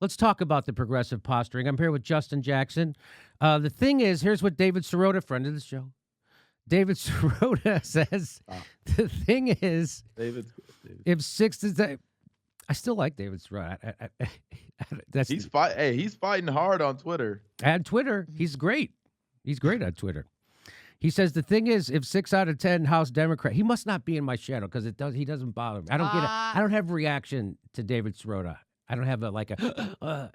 let's talk about the progressive posturing. I'm here with Justin Jackson. The thing is, here's what David Sirota, friend of the show, David Sirota says. The thing is, if 6 is that, I still like David Sirota. He's fighting hard on Twitter. And Twitter, he's great. He's great on Twitter. He says the thing is, if 6 out of 10 House Democrat, he must not be in my shadow because he doesn't bother me. I don't have a reaction to David Sirota. I don't have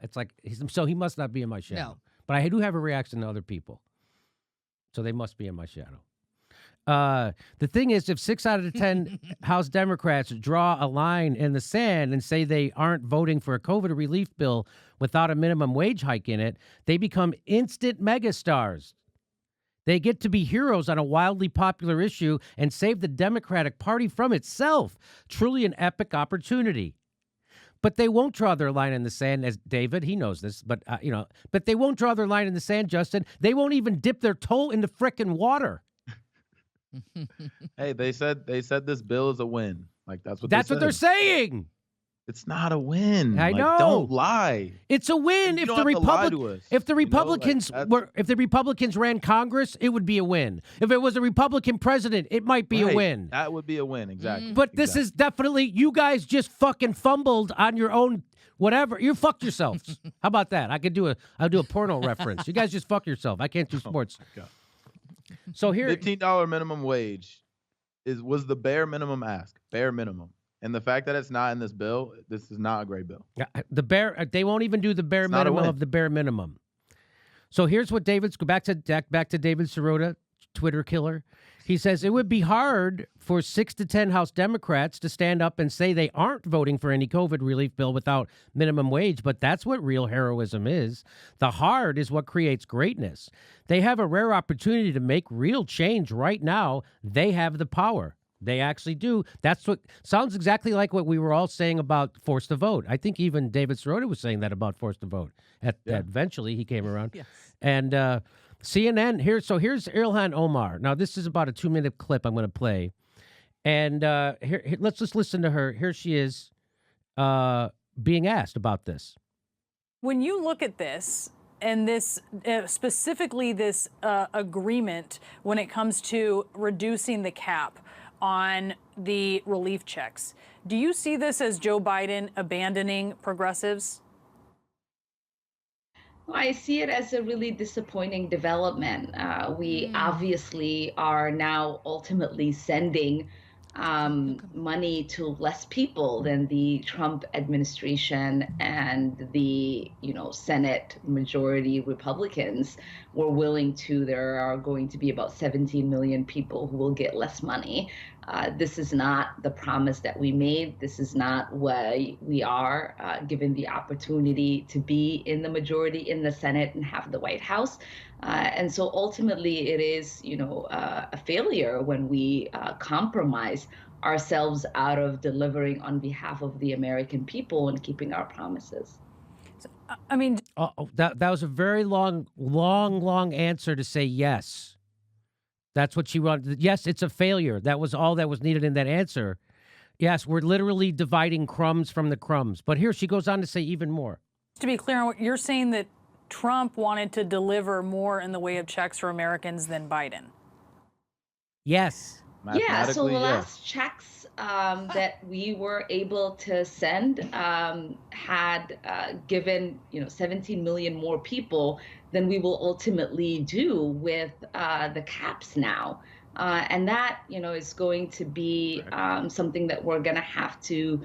it's like so he must not be in my shadow. No. But I do have a reaction to other people, so they must be in my shadow. The thing is, if 6 out of 10 House Democrats draw a line in the sand and say they aren't voting for a COVID relief bill without a minimum wage hike in it, they become instant megastars. They get to be heroes on a wildly popular issue and save the Democratic Party from itself. Truly an epic opportunity. But they won't draw their line in the sand, as David, he knows this, but but they won't draw their line in the sand, Justin. They won't even dip their toe in the frickin' water. Hey, they said this bill is a win. Like that's what they're saying. It's not a win. I know. Don't lie. It's a win. If the Republicans ran Congress, it would be a win. If it was a Republican president, it might be a win. That would be a win, exactly. But this is definitely, you guys just fucking fumbled on your own. Whatever, you fucked yourselves. How about that? I'll do a porno reference. You guys just fuck yourself. I can't do sports. So here, $15 minimum wage was the bare minimum ask. Bare minimum. And the fact that it's not in this bill, this is not a great bill. They won't even do the bare minimum of the bare minimum. So here's what go back to David Sirota, Twitter killer. He says it would be hard for 6 to 10 House Democrats to stand up and say they aren't voting for any COVID relief bill without minimum wage, but that's what real heroism is. The hard is what creates greatness. They have a rare opportunity to make real change right now. They have the power. They actually do. That's what sounds exactly like what we were all saying about forced to vote. I think even David Sirota was saying that about forced to vote. Eventually, he came around. Yes. And CNN here's Ilhan Omar. Now this is about a 2-minute clip I'm going to play, and here let's just listen to her. Here she is, being asked about this. When you look at this. And this, specifically this agreement when it comes to reducing the cap on the relief checks, do you see this as Joe Biden abandoning progressives? I see it as a really disappointing development. We obviously are now ultimately sending money to less people than the Trump administration and the Senate majority Republicans were willing to. There are going to be about 17 million people who will get less money. This is not the promise that we made. This is not why we are given the opportunity to be in the majority in the Senate and have the White House. And so ultimately it is, a failure when we compromise ourselves out of delivering on behalf of the American people and keeping our promises. I mean, that was a very long answer to say yes. That's what she wanted. Yes, it's a failure. That was all that was needed in that answer. Yes, we're literally dividing crumbs from the crumbs. But here she goes on to say even more. To be clear on what you're saying, that Trump wanted to deliver more in the way of checks for Americans than Biden. Yes. Yeah, so the last checks that we were able to send had given 17 million more people than we will ultimately do with the caps now. And that, is going to be something that we're going to have to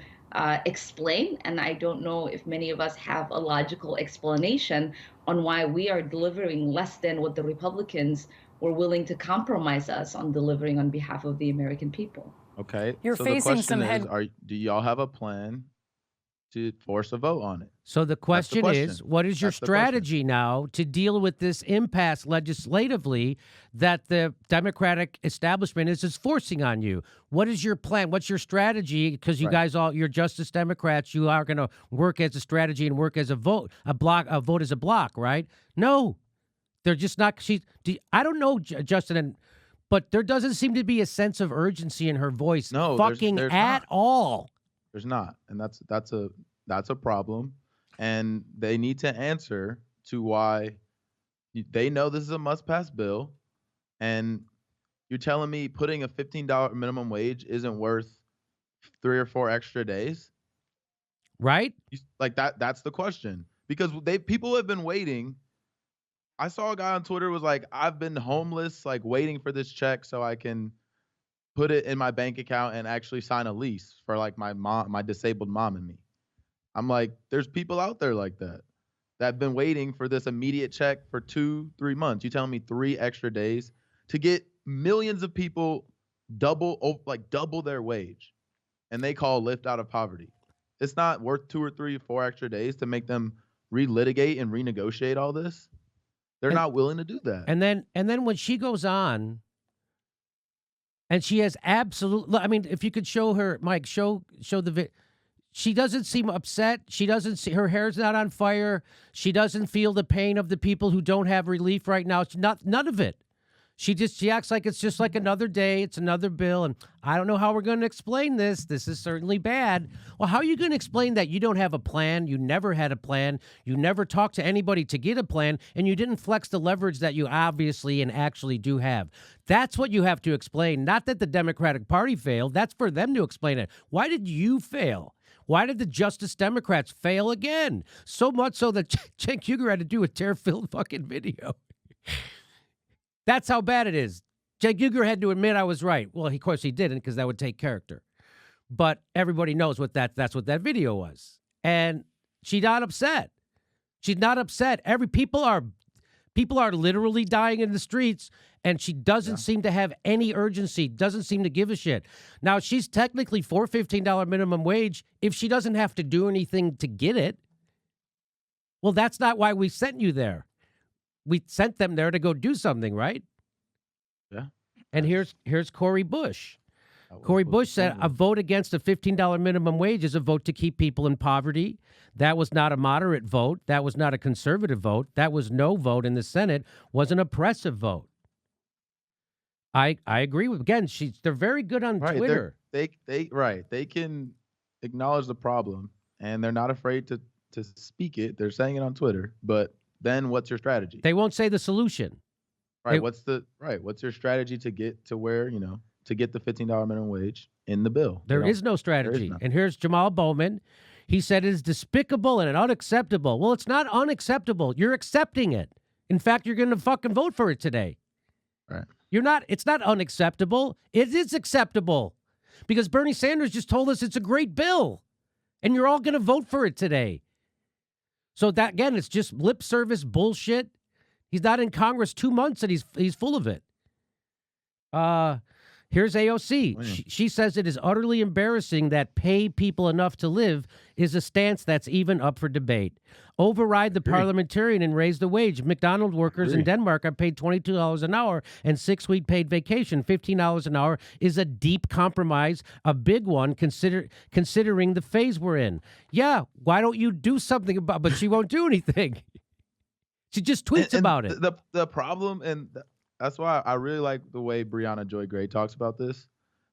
explain. And I don't know if many of us have a logical explanation on why we are delivering less than what the Republicans were willing to compromise us on delivering on behalf of the American people. Okay. You're so facing the some question is, do y'all have a plan to force a vote on it? So the question is, what is your strategy now to deal with this impasse legislatively that the Democratic establishment is forcing on you? What is your plan? What's your strategy? Because you guys you're Justice Democrats. You are going to work as a strategy and work as a vote as a block, right? No, they're just not. I don't know, Justin, but there doesn't seem to be a sense of urgency in her voice. No, fucking there's at not. all. There's not, and that's a problem. and they need to answer to why they know this is a must-pass bill, and you're telling me putting a $15 minimum wage isn't worth 3 or 4 extra days? Right? Like that's the question. Because people have been waiting. I saw a guy on Twitter was like, I've been homeless, like waiting for this check so I can put it in my bank account and actually sign a lease for like my disabled mom and me. I'm like, there's people out there like that have been waiting for this immediate check for 2-3 months. You telling me 3 extra days to get millions of people double their wage, and they call lift out of poverty. It's not worth 2 or 3 or 4 extra days to make them relitigate and renegotiate all this. They're not willing to do that. And then when she goes on, and she has absolute. I mean, if you could show her, Mike, show the. She doesn't seem upset. She doesn't see her hair's not on fire. She doesn't feel the pain of the people who don't have relief right now. It's none of it. She acts like it's just like another day. It's another bill. And I don't know how we're going to explain this. This is certainly bad. Well, how are you going to explain that you don't have a plan? You never had a plan. You never talked to anybody to get a plan. And you didn't flex the leverage that you obviously and actually do have. That's what you have to explain. Not that the Democratic Party failed. That's for them to explain it. Why did you fail? Why did the Justice Democrats fail again? So much so that Cenk Uygur had to do a tear-filled fucking video. That's how bad it is. Cenk Uygur had to admit I was right. Well, of course he didn't, because that would take character. But everybody knows that's what that video was. And she's not upset. She's not upset. People are literally dying in the streets, and she doesn't seem to have any urgency, doesn't seem to give a shit. Now, she's technically for $15 minimum wage if she doesn't have to do anything to get it. Well, that's not why we sent you there. We sent them there to go do something, right? Yeah. And here's Cori Bush. Cori Bush said a vote against a $15 minimum wage is a vote to keep people in poverty. That was not a moderate vote. That was not a conservative vote. That was no vote in the Senate, was an oppressive vote. I agree with, again, they're very good on Twitter. They can acknowledge the problem, and they're not afraid to speak it. They're saying it on Twitter, but then what's your strategy? They won't say the solution. Right. What's your strategy to get to where, to get the $15 minimum wage in the bill? There is no strategy. And here's Jamal Bowman. He said it is despicable and unacceptable. Well, it's not unacceptable. You're accepting it. In fact, you're going to fucking vote for it today. Right. It's not unacceptable. It is acceptable because Bernie Sanders just told us it's a great bill and you're all going to vote for it today. So that, again, it's just lip service bullshit. He's not in Congress 2 months and he's full of it. Here's AOC. She says it is utterly embarrassing that pay people enough to live is a stance that's even up for debate. Override the parliamentarian and raise the wage. McDonald's workers in Denmark are paid $22 an hour and 6-week paid vacation. $15 an hour is a deep compromise, a big one considering the phase we're in. Yeah, why don't you do something about it? But she won't do anything. She just tweets about it. The problem, and that's why I really like the way Brianna Joy Gray talks about this,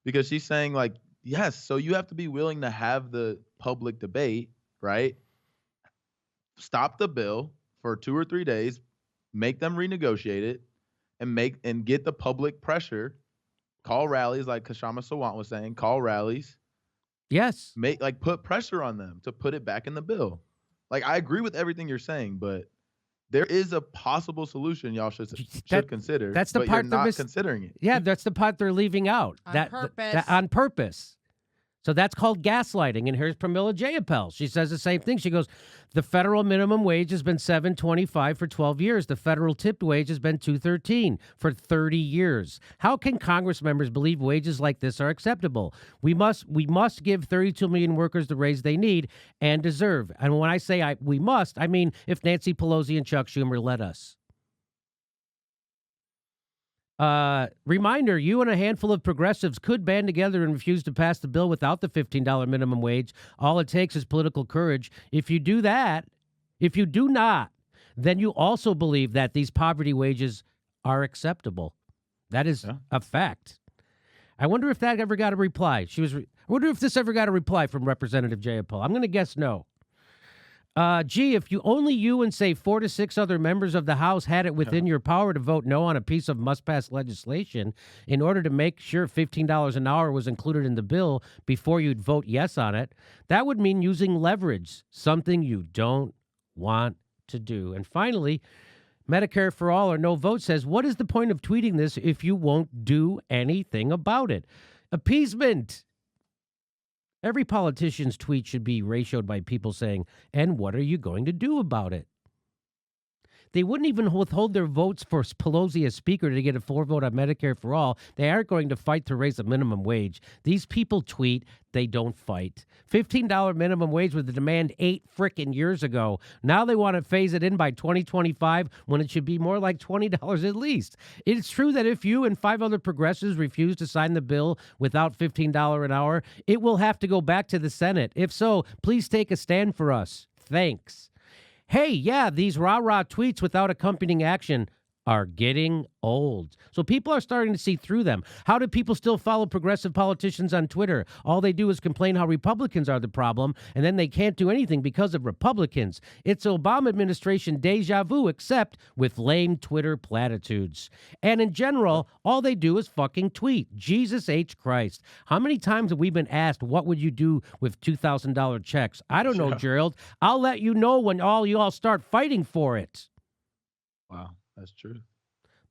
because she's saying, like, yes, so you have to be willing to have the public debate, right? Stop the bill for 2 or 3 days, make them renegotiate it, and get the public pressure. Call rallies, like Kashama Sawant was saying. Call rallies. Yes. Put pressure on them to put it back in the bill. Like, I agree with everything you're saying, but there is a possible solution y'all should consider. That's the part you're not considering it. Yeah, that's the part they're leaving out. On purpose. So that's called gaslighting. And here's Pramila Jayapal. She says the same thing. She goes, the federal minimum wage has been $7.25 for 12 years. The federal tipped wage has been $2.13 for 30 years. How can Congress members believe wages like this are acceptable? We must give 32 million workers the raise they need and deserve. And when I say we must, I mean if Nancy Pelosi and Chuck Schumer let us. Reminder, you and a handful of progressives could band together and refuse to pass the bill without the $15 minimum wage. All it takes is political courage. If you do not, then you also believe that these poverty wages are acceptable. That is a fact. I wonder if that ever got a reply. I wonder if this ever got a reply from Representative Jayapal. I'm going to guess no. Gee, if only you and say 4 to 6 other members of the House had it within your power to vote no on a piece of must-pass legislation in order to make sure $15 an hour was included in the bill before you'd vote yes on it, that would mean using leverage, something you don't want to do. And finally, Medicare for All or No Vote says, what is the point of tweeting this if you won't do anything about it? Appeasement. Every politician's tweet should be ratioed by people saying, and what are you going to do about it? They wouldn't even withhold their votes for Pelosi as Speaker to get a floor vote on Medicare for All. They aren't going to fight to raise the minimum wage. These people tweet, they don't fight. $15 minimum wage was the demand 8 frickin' years ago. Now they want to phase it in by 2025 when it should be more like $20 at least. It's true that if you and 5 other progressives refuse to sign the bill without $15 an hour, it will have to go back to the Senate. If so, please take a stand for us. Thanks. Hey, yeah, these rah-rah tweets without accompanying action are getting old. So people are starting to see through them. How do people still follow progressive politicians on Twitter? All they do is complain how Republicans are the problem, and then they can't do anything because of Republicans. It's Obama administration deja vu, except with lame Twitter platitudes. And in general, all they do is fucking tweet. Jesus H. Christ. How many times have we been asked, what would you do with $2,000 checks? I don't know, Gerald. I'll let you know when you all start fighting for it. Wow. That's true.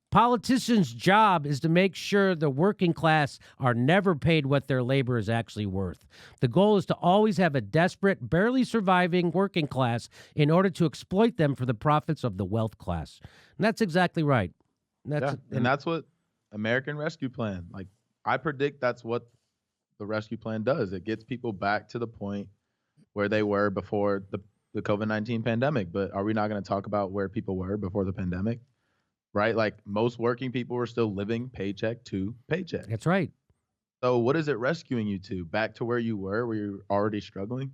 Politicians' job is to make sure the working class are never paid what their labor is actually worth. The goal is to always have a desperate, barely surviving working class in order to exploit them for the profits of the wealth class. And that's exactly right. And that's what American Rescue Plan, like, I predict that's what the Rescue Plan does. It gets people back to the point where they were before the COVID-19 pandemic. But are we not going to talk about where people were before the pandemic? Right? Like, most working people were still living paycheck to paycheck. That's right. So what is it rescuing you to? Back to where you were, where you're already struggling?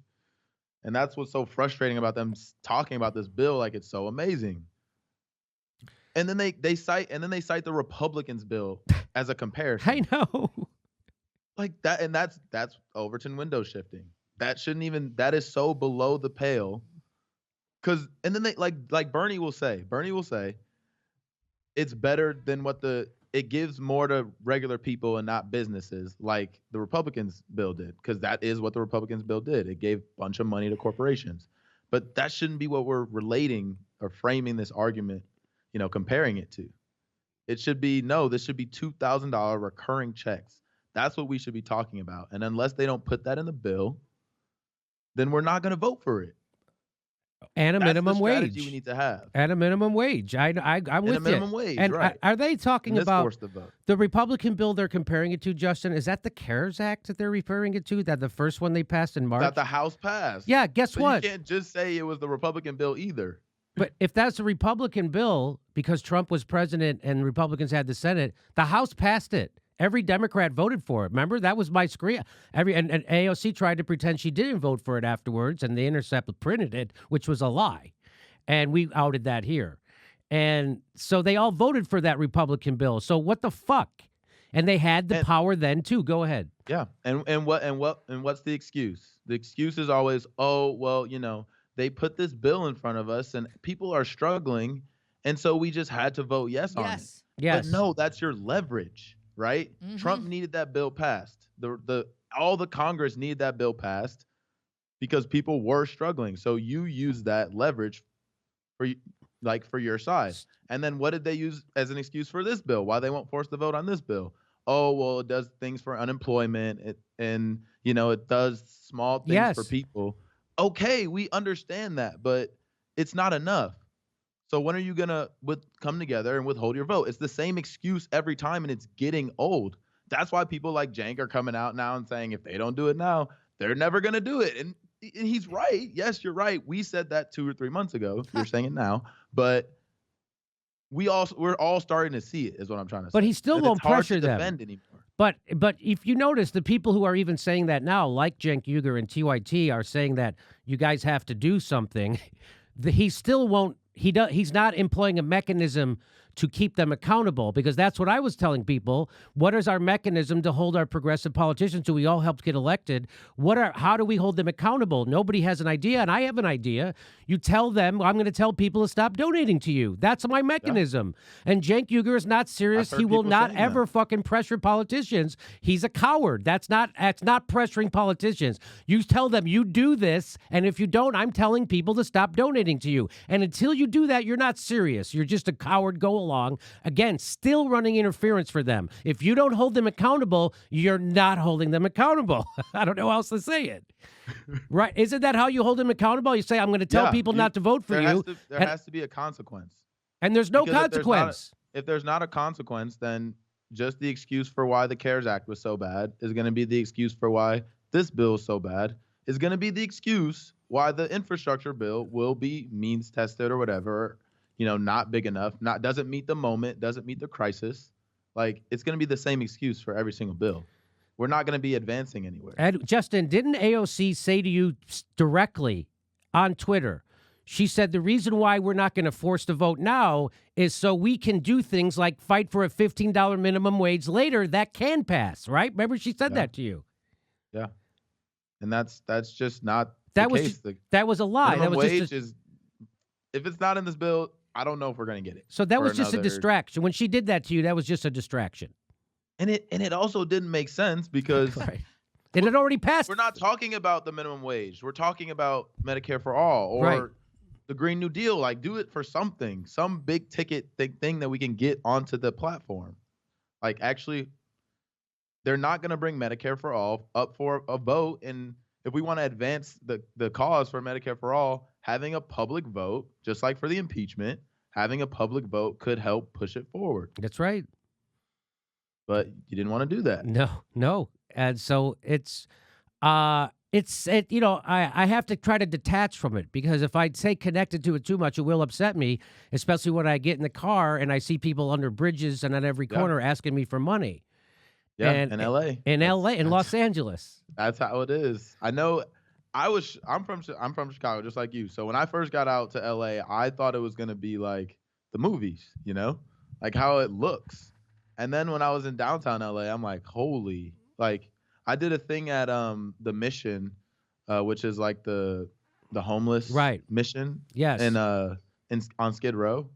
And that's what's so frustrating about them talking about this bill like it's so amazing. And then they cite the Republicans' bill as a comparison. I know. Like that, and that's Overton window shifting. That is so below the pale. And then they like Bernie will say, it's better than it gives more to regular people and not businesses like the Republicans' bill did, because that is what the Republicans' bill did. It gave a bunch of money to corporations. But that shouldn't be what we're relating or framing this argument, comparing it to. It should be, no, this should be $2,000 recurring checks. That's what we should be talking about. And unless they don't put that in the bill, then we're not going to vote for it. And a minimum wage. That's the strategy we need to have. And a minimum wage. I'm with you. And a minimum wage, and right. Are they talking about the Republican bill they're comparing it to, Justin? Is that the CARES Act that they're referring it to? That the first one they passed in March? That the House passed. Yeah, guess what? You can't just say it was the Republican bill either. But if that's a Republican bill, because Trump was president and Republicans had the Senate, the House passed it. Every Democrat voted for it. Remember, that was my screen. And AOC tried to pretend she didn't vote for it afterwards, and The Intercept printed it, which was a lie. And we outed that here. And so they all voted for that Republican bill. So what the fuck? And they had the power then too. Go ahead. Yeah. And what's the excuse? The excuse is always, oh, well, they put this bill in front of us and people are struggling, and so we just had to vote yes on it. Yes. But no, that's your leverage, right? Mm-hmm. Trump needed that bill passed. All the Congress needed that bill passed because people were struggling. So you use that leverage for your side. And then what did they use as an excuse for this bill? Why they won't force the vote on this bill? Oh, well, it does things for unemployment. It does small things for people. Okay, we understand that, but it's not enough. So when are you going to come together and withhold your vote? It's the same excuse every time, and it's getting old. That's why people like Jank are coming out now and saying if they don't do it now, they're never going to do it. And he's right. Yes, you're right. We said that 2 or 3 months ago. You're saying it now. But we're all starting to see it, is what I'm trying to say. But he still won't pressure them. Anymore. But if you notice, the people who are even saying that now, like Cenk Uygur and TYT, are saying that you guys have to do something. He still won't he's not employing a mechanism to keep them accountable, because that's what I was telling people. What is our mechanism to hold our progressive politicians who we all helped get elected? How do we hold them accountable? Nobody has an idea, and I have an idea. You tell them, I'm going to tell people to stop donating to you. That's my mechanism. Yeah. And Cenk Uygur is not serious. He will not ever fucking pressure politicians. He's a coward. That's not pressuring politicians. You tell them you do this, and if you don't, I'm telling people to stop donating to you. And until you do that, you're not serious. You're just a coward. Go along. Again, still running interference for them. If you don't hold them accountable, you're not holding them accountable. I don't know how else to say it. Right? Isn't that how you hold them accountable? You say, I'm going to tell people not to vote for you. There has to be a consequence. And there's no consequence. If there's not a consequence, then just the excuse for why the CARES Act was so bad is going to be the excuse for why this bill is so bad, is going to be the excuse why the infrastructure bill will be means tested or whatever, not big enough, doesn't meet the moment, doesn't meet the crisis. Like, it's going to be the same excuse for every single bill. We're not going to be advancing anywhere. And Justin, didn't AOC say to you directly on Twitter, she said the reason why we're not going to force the vote now is so we can do things like fight for a $15 minimum wage later that can pass, right? Remember she said that to you. Yeah. And that's just not the case. That was a lie. Minimum that was wage is, if it's not in this bill, I don't know if we're going to get it. So that was just a distraction. When she did that to you, that was just a distraction. And it also didn't make sense because right. It had already passed. We're not talking about the minimum wage. We're talking about Medicare for all or the Green New Deal. Like, do it for something, some big ticket thing that we can get onto the platform. Like, actually, they're not going to bring Medicare for all up for a vote. And if we want to advance the cause for Medicare for all, having a public vote, just like for the impeachment, having a public vote could help push it forward. That's right. But you didn't want to do that. No. And so I have to try to detach from it, because if I stay connected to it too much, it will upset me, especially when I get in the car and I see people under bridges and at every corner asking me for money. Yeah, in L.A. In Los Angeles. That's how it is. I know. I'm from Chicago, just like you. So when I first got out to L.A., I thought it was going to be like the movies, like how it looks. And then when I was in downtown LA, I'm like, holy, like I did a thing at the Mission, which is like the homeless mission. Yes. And on Skid Row.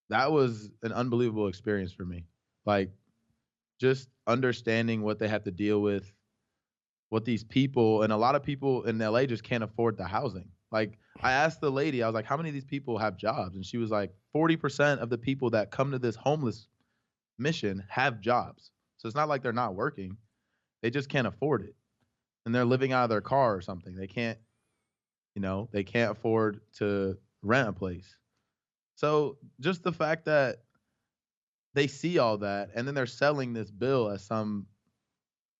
That was an unbelievable experience for me. Like, just understanding what they have to deal with, what these people, and a lot of people in LA just can't afford the housing. Like, I asked the lady, I was like, how many of these people have jobs? And she was like, 40% of the people that come to this homeless mission have jobs. So it's not like they're not working. They just can't afford it. And they're living out of their car or something. They can't afford to rent a place. So just the fact that they see all that and then they're selling this bill as some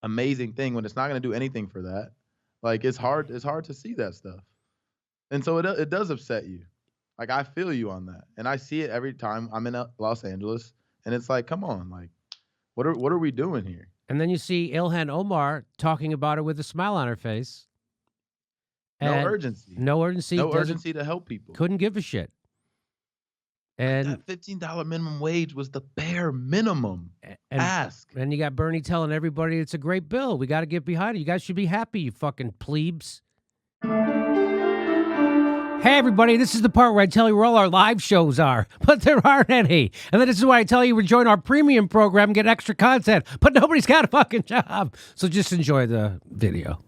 amazing thing when it's not going to do anything for that. Like, it's hard to see that stuff. And so it does upset you. Like, I feel you on that. And I see it every time I'm in Los Angeles. And it's like, come on, like, what are we doing here? And then you see Ilhan Omar talking about it with a smile on her face. No urgency. No urgency. No urgency to help people. Couldn't give a shit. And that $15 minimum wage was the bare minimum. Ask. And you got Bernie telling everybody it's a great bill. We got to get behind it. You guys should be happy, you fucking plebes. Hey, everybody, this is the part where I tell you where all our live shows are, but there aren't any. And then this is why I tell you to join our premium program and get extra content, but nobody's got a fucking job. So just enjoy the video.